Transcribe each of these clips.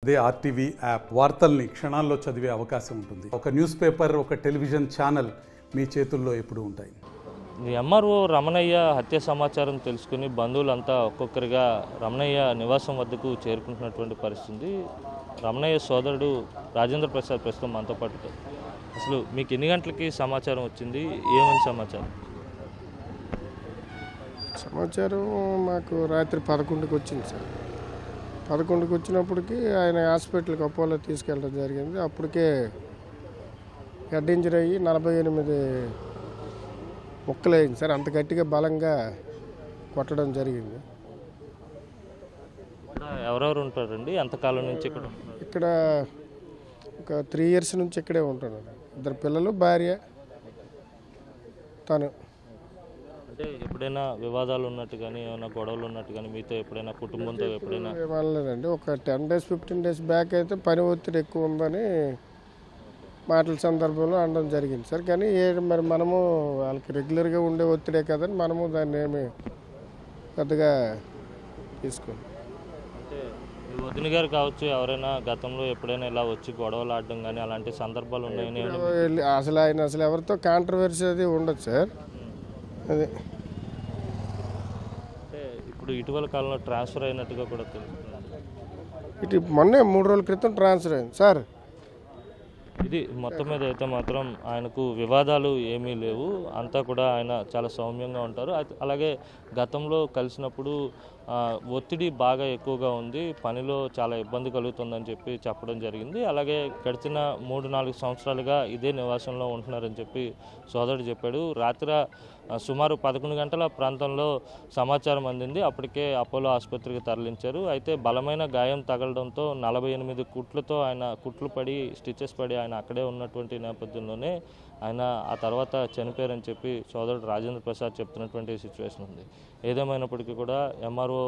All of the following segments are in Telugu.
అదే ఆర్టీవీ యాప్ వార్తల్ని క్షణాల్లో చదివే అవకాశం ఉంటుంది. ఒక న్యూస్ పేపర్, ఒక టెలివిజన్ ఛానల్ మీ చేతుల్లో ఎప్పుడూ ఉంటాయి. ఎంఆర్ఓ రమణయ్య హత్య సమాచారం తెలుసుకుని బంధువులంతా ఒక్కొక్కరిగా రమణయ్య నివాసం వద్దకు చేరుకుంటున్నటువంటి పరిస్థితి. రమణయ్య సోదరుడు రాజేంద్ర ప్రసాద్ ప్రస్తుతం మనతో పాటు. అసలు మీకు ఎన్ని గంటలకి సమాచారం వచ్చింది? ఏమని సమాచారం? సమాచారం మాకు రాత్రి 11కి వచ్చింది సార్. 11కి వచ్చినప్పటికీ ఆయన హాస్పిటల్కి అపోలో తీసుకెళ్ళడం జరిగింది. అప్పటికే హెడ్ ఇంజరీ అయ్యి 48 ముక్కలు అయింది సార్. అంత గట్టిగా బలంగా కొట్టడం జరిగింది. ఎవరెవరు ఉంటారండి? ఎంతకాలం నుంచి ఇక్కడ? ఒక 3 years నుంచి ఇక్కడే ఉంటున్నారు. 2 పిల్లలు, భార్య, తను. అంటే ఎప్పుడైనా వివాదాలు ఉన్నట్టు కానీ, ఏమైనా గొడవలు ఉన్నట్టు కానీ మీతో ఎప్పుడైనా కుటుంబంతో ఎప్పుడైనా? ఏమనలేదండి. ఒక 10 days 15 days బ్యాక్ అయితే పని ఒత్తిడి ఎక్కువ ఉందని మాటల సందర్భంలో అనడం జరిగింది సార్. కానీ మరి మనము వాళ్ళకి రెగ్యులర్గా ఉండే ఒత్తిడే కదని మనము దాన్ని ఏమి పెద్దగా తీసుకోండి. అంటే మీ వదిన గారు కావచ్చు, ఎవరైనా గతంలో ఎప్పుడైనా ఇలా వచ్చి గొడవలు ఆడడం కానీ అలాంటి సందర్భాలు ఉన్నాయని? ఆయన ఎవరితో కాంట్రవర్సీ అది ఉండదు సార్. అదే అంటే ఇప్పుడు ఇటీవల కాలంలో ట్రాన్స్ఫర్ అయినట్టుగా కూడా తెలుస్తుంది. ఇటు మొన్నే 3 రోజుల క్రితం ట్రాన్స్ఫర్ అయింది సార్. ఇది మొత్తం మీద అయితే మాత్రం ఆయనకు వివాదాలు ఏమీ లేవు. అంతా కూడా ఆయన చాలా సౌమ్యంగా ఉంటారు. అలాగే గతంలో కలిసినప్పుడు ఒత్తిడి బాగా ఎక్కువగా ఉంది, పనిలో చాలా ఇబ్బంది కలుగుతుందని చెప్పి చెప్పడం జరిగింది. అలాగే గడిచిన 3-4 సంవత్సరాలుగా ఇదే నివాసంలో ఉంటున్నారని చెప్పి సోదరుడు చెప్పాడు. రాత్రి సుమారు 11 గంటల ప్రాంతంలో సమాచారం అందింది. అప్పటికే అపోలో ఆసుపత్రికి తరలించారు. అయితే బలమైన గాయం తగలడంతో 48 కుట్లతో ఆయన కుట్లు పడి స్టిచెస్ పడి ఆయన అక్కడే ఉన్నటువంటి నేపథ్యంలోనే ఆయన ఆ తర్వాత చనిపోయారని చెప్పి సోదరుడు రాజేంద్ర ప్రసాద్ చెప్తున్నటువంటి సిచ్యువేషన్ ఉంది. ఏదేమైనప్పటికీ కూడా ఎంఆర్ఓ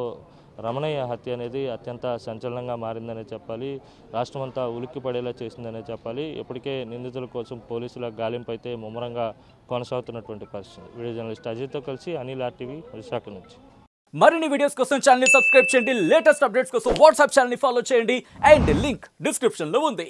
రమణయ్య హత్య అనేది అత్యంత సంచలనంగా మారిందనే చెప్పాలి. రాష్ట్రమంతా ఉలిక్కి పడేలా చేసిందనే చెప్పాలి. ఇప్పటికే నిందితుల కోసం పోలీసుల గాలింపు అయితే ముమ్మరంగా కొనసాగుతున్నటువంటి పరిస్థితి. వీడియో జర్నలిస్ట్ అజయ్తో కలిసి అనిల్ ఆర్టీవీ విశాఖ నుంచి. మరిన్ని వీడియోస్ కోసం ఛానల్ ని సబ్స్క్రైబ్ చేయండి. లేటెస్ట్ అప్డేట్స్ కోసం వాట్సాప్ ఛానల్ ని ఫాలో చేయండి. అండ్ లింక్ డిస్క్రిప్షన్ లో ఉంది.